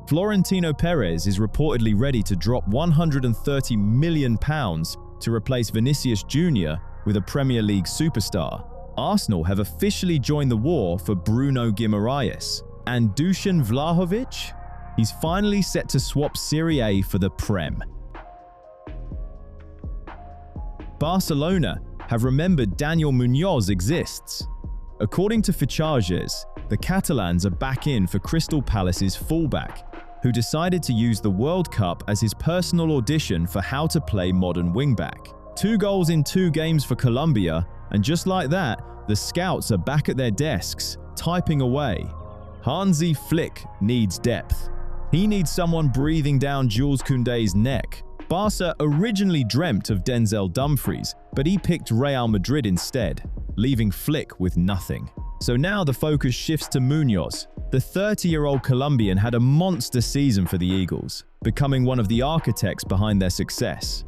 Florentino Perez is reportedly ready to drop £130 million to replace Vinicius Jr. with a Premier League superstar. Arsenal have officially joined the war for Bruno Guimaraes. And Dusan Vlahovic? He's finally set to swap Serie A for the Prem. Barcelona have remembered Daniel Munoz exists. According to Fichajes, the Catalans are back in for Crystal Palace's fullback, who decided to use the World Cup as his personal audition for how to play modern wingback. 2 goals in 2 games for Colombia, and just like that, the scouts are back at their desks, typing away. Hansi Flick needs depth. He needs someone breathing down Jules Koundé's neck. Barca originally dreamt of Denzel Dumfries, but he picked Real Madrid instead, leaving Flick with nothing. So now the focus shifts to Munoz. The 30-year-old Colombian had a monster season for the Eagles, becoming one of the architects behind their success.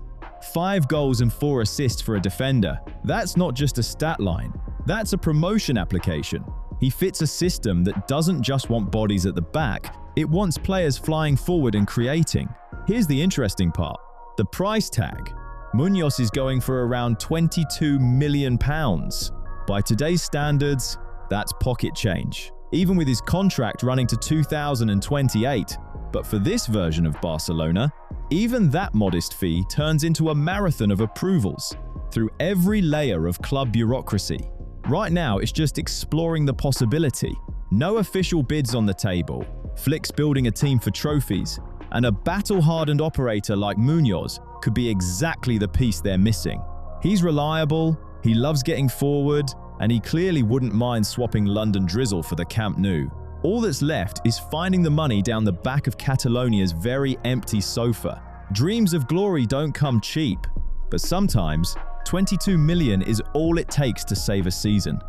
5 goals and 4 assists for a defender. That's not just a stat line. That's a promotion application. He fits a system that doesn't just want bodies at the back, it wants players flying forward and creating. Here's the interesting part. The price tag. Munoz is going for around £22 million. By today's standards, that's pocket change, even with his contract running to 2028. But for this version of Barcelona, even that modest fee turns into a marathon of approvals through every layer of club bureaucracy. Right now, it's just exploring the possibility. No official bids on the table, Flick's building a team for trophies, and a battle-hardened operator like Munoz could be exactly the piece they're missing. He's reliable, he loves getting forward, and he clearly wouldn't mind swapping London Drizzle for the Camp Nou. All that's left is finding the money down the back of Catalonia's very empty sofa. Dreams of glory don't come cheap, but sometimes 22 million is all it takes to save a season.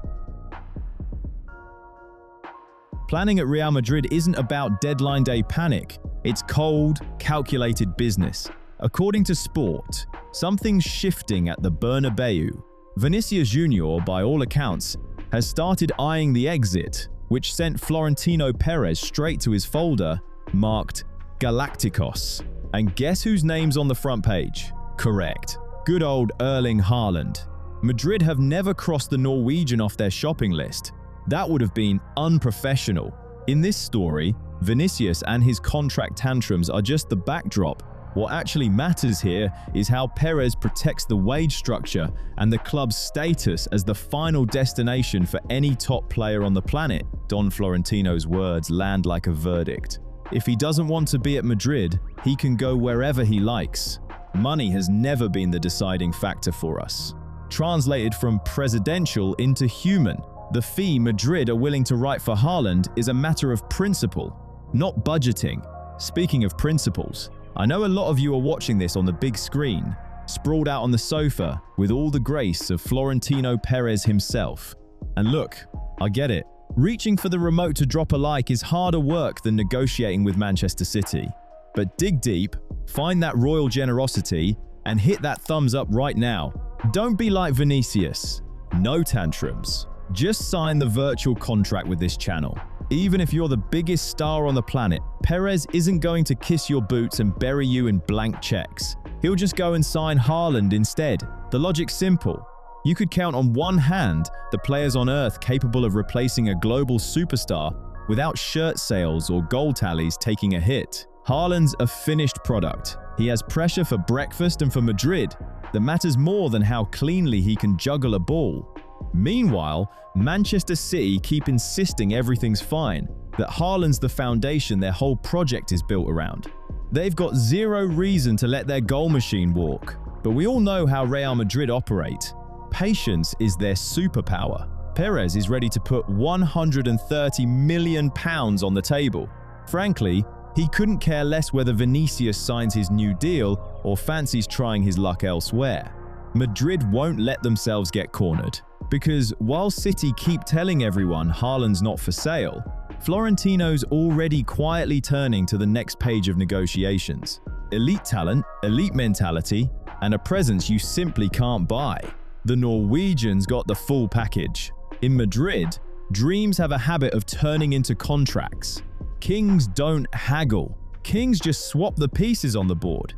Planning at Real Madrid isn't about deadline day panic, it's cold, calculated business. According to Sport, something's shifting at the Bernabeu. Vinicius Jr., by all accounts, has started eyeing the exit, which sent Florentino Perez straight to his folder, marked Galacticos. And guess whose name's on the front page? Correct. Good old Erling Haaland. Madrid have never crossed the Norwegian off their shopping list. That would have been unprofessional. In this story, Vinicius and his contract tantrums are just the backdrop. What actually matters here is how Perez protects the wage structure and the club's status as the final destination for any top player on the planet. Don Florentino's words land like a verdict. If he doesn't want to be at Madrid, he can go wherever he likes. Money has never been the deciding factor for us. Translated from presidential into human, the fee Madrid are willing to write for Haaland is a matter of principle, not budgeting. Speaking of principles, I know a lot of you are watching this on the big screen, sprawled out on the sofa with all the grace of Florentino Perez himself. And look, I get it. Reaching for the remote to drop a like is harder work than negotiating with Manchester City. But dig deep, find that royal generosity, and hit that thumbs up right now. Don't be like Vinicius. No tantrums. Just sign the virtual contract with this channel. Even if you're the biggest star on the planet, Perez isn't going to kiss your boots and bury you in blank checks. He'll just go and sign Haaland instead. The logic's simple. You could count on one hand the players on earth capable of replacing a global superstar without shirt sales or goal tallies taking a hit. Haaland's a finished product. He has pressure for breakfast and for Madrid that matters more than how cleanly he can juggle a ball. Meanwhile, Manchester City keep insisting everything's fine, that Haaland's the foundation their whole project is built around. They've got zero reason to let their goal machine walk, but we all know how Real Madrid operate. Patience is their superpower. Perez is ready to put £130 million on the table. Frankly, he couldn't care less whether Vinicius signs his new deal or fancies trying his luck elsewhere. Madrid won't let themselves get cornered, because while City keep telling everyone Haaland's not for sale, Florentino's already quietly turning to the next page of negotiations. Elite talent, elite mentality, and a presence you simply can't buy. The Norwegians got the full package. In Madrid, dreams have a habit of turning into contracts. Kings don't haggle. Kings just swap the pieces on the board.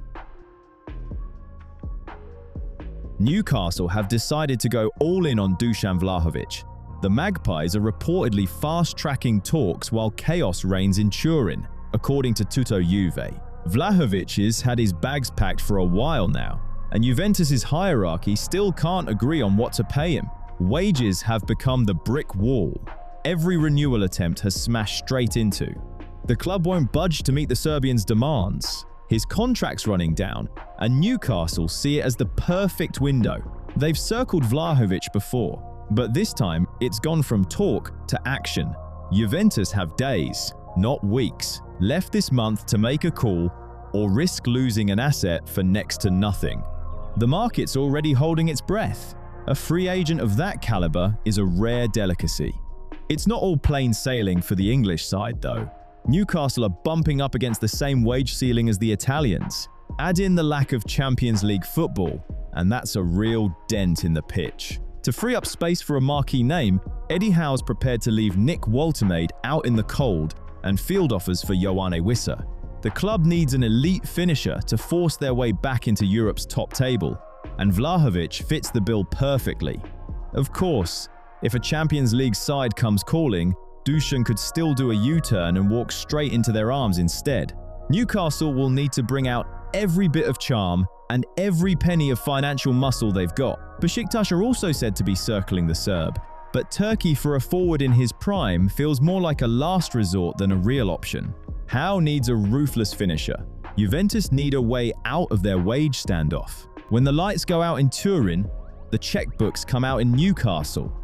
Newcastle have decided to go all in on Dusan Vlahovic. The Magpies are reportedly fast-tracking talks while chaos reigns in Turin, according to Tutto Juve. Vlahovic has had his bags packed for a while now, and Juventus's hierarchy still can't agree on what to pay him. Wages have become the brick wall. Every renewal attempt has smashed straight into. The club won't budge to meet the Serbian's demands. His contract's running down, and Newcastle see it as the perfect window. They've circled Vlahovic before, but this time it's gone from talk to action. Juventus have days, not weeks, left this month to make a call or risk losing an asset for next to nothing. The market's already holding its breath. A free agent of that caliber is a rare delicacy. It's not all plain sailing for the English side, though. Newcastle are bumping up against the same wage ceiling as the Italians. Add in the lack of Champions League football, and that's a real dent in the pitch. To free up space for a marquee name, Eddie Howe's prepared to leave Nick Woltemade out in the cold and field offers for Ioane Wissa. The club needs an elite finisher to force their way back into Europe's top table, and Vlahovic fits the bill perfectly. Of course, if a Champions League side comes calling, Dusan could still do a U-turn and walk straight into their arms instead. Newcastle will need to bring out every bit of charm and every penny of financial muscle they've got. Besiktas are also said to be circling the Serb, but Turkey for a forward in his prime feels more like a last resort than a real option. Howe needs a ruthless finisher. Juventus need a way out of their wage standoff. When the lights go out in Turin, the checkbooks come out in Newcastle.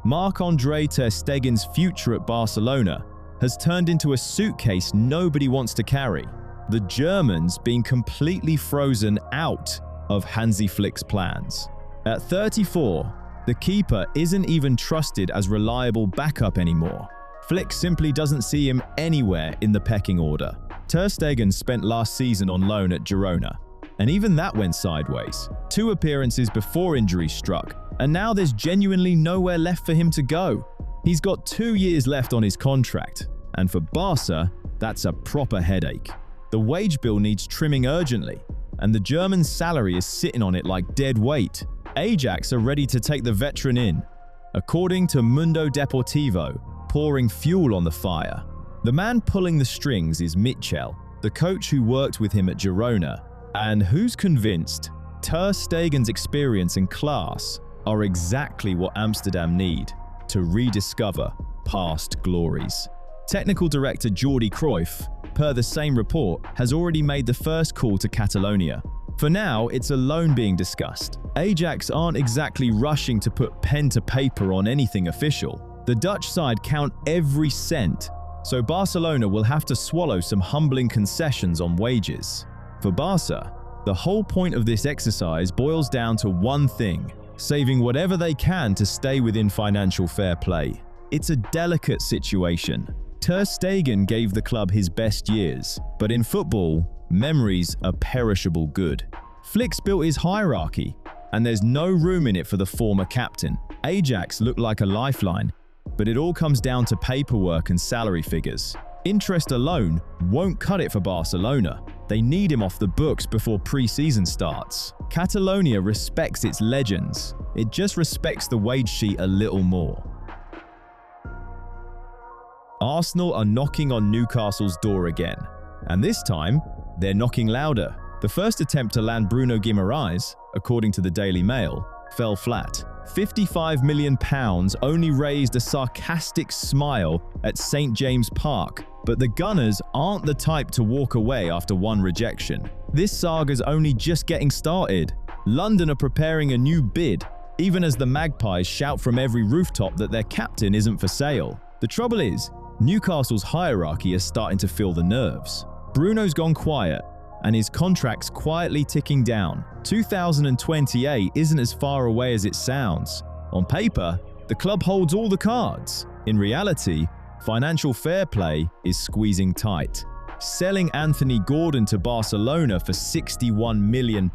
Marc-Andre ter Stegen's future at Barcelona has turned into a suitcase nobody wants to carry. The German's being completely frozen out of Hansi Flick's plans. At 34, the keeper isn't even trusted as reliable backup anymore. Flick simply doesn't see him anywhere in the pecking order. Ter Stegen spent last season on loan at Girona, and even that went sideways. 2 appearances before injury struck, and now there's genuinely nowhere left for him to go. He's got 2 years left on his contract, and for Barca, that's a proper headache. The wage bill needs trimming urgently, and the German salary is sitting on it like dead weight. Ajax are ready to take the veteran in, according to Mundo Deportivo, pouring fuel on the fire. The man pulling the strings is Mitchell, the coach who worked with him at Girona, and who's convinced Ter Stegen's experience and class are exactly what Amsterdam need to rediscover past glories. Technical director Jordi Cruyff, per the same report, has already made the first call to Catalonia. For now, it's a loan being discussed. Ajax aren't exactly rushing to put pen to paper on anything official. The Dutch side count every cent, so Barcelona will have to swallow some humbling concessions on wages. For Barca, the whole point of this exercise boils down to one thing: saving whatever they can to stay within financial fair play. It's a delicate situation. Ter Stegen gave the club his best years, but in football, memories are perishable good. Flick's built his hierarchy, and there's no room in it for the former captain. Ajax looked like a lifeline, but it all comes down to paperwork and salary figures. Interest alone won't cut it for Barcelona. They need him off the books before pre-season starts. Catalonia respects its legends. It just respects the wage sheet a little more. Arsenal are knocking on Newcastle's door again, and this time, they're knocking louder. The first attempt to land Bruno Guimaraes, according to the Daily Mail, fell flat. £55 million only raised a sarcastic smile at St James Park, but the Gunners aren't the type to walk away after one rejection. This saga's only just getting started. London are preparing a new bid, even as the Magpies shout from every rooftop that their captain isn't for sale. The trouble is, Newcastle's hierarchy is starting to feel the nerves. Bruno's gone quiet, and his contract's quietly ticking down. 2028 isn't as far away as it sounds. On paper, the club holds all the cards. In reality, financial fair play is squeezing tight. Selling Anthony Gordon to Barcelona for £61 million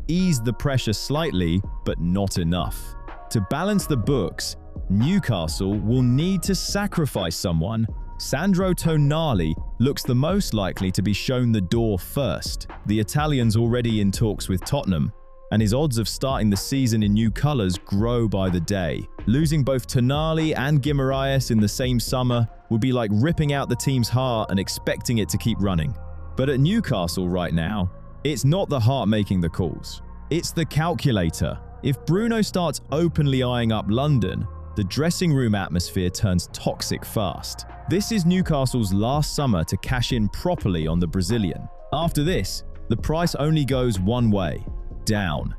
eased the pressure slightly, but not enough. To balance the books, Newcastle will need to sacrifice someone. Sandro Tonali looks the most likely to be shown the door first. The Italian's already in talks with Tottenham, and his odds of starting the season in new colours grow by the day. Losing both Tonali and Guimaraes in the same summer would be like ripping out the team's heart and expecting it to keep running. But at Newcastle right now, it's not the heart making the calls. It's the calculator. If Bruno starts openly eyeing up London, the dressing room atmosphere turns toxic fast. This is Newcastle's last summer to cash in properly on the Brazilian. After this, the price only goes one way: down.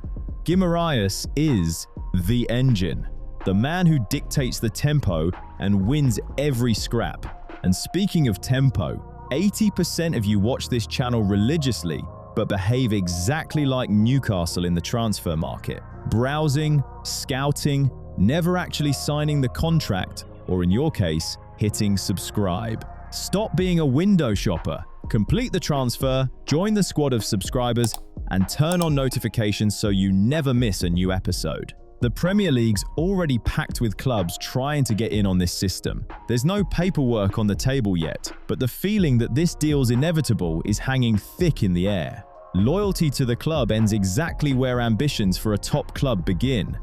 Guimaraes is the engine, the man who dictates the tempo and wins every scrap. And speaking of tempo, 80% of you watch this channel religiously but behave exactly like Newcastle in the transfer market. Browsing, scouting, never actually signing the contract, or in your case, hitting subscribe. Stop being a window shopper. Complete the transfer, join the squad of subscribers, and turn on notifications so you never miss a new episode. The Premier League's already packed with clubs trying to get in on this system. There's no paperwork on the table yet, but the feeling that this deal's inevitable is hanging thick in the air. Loyalty to the club ends exactly where ambitions for a top club begin.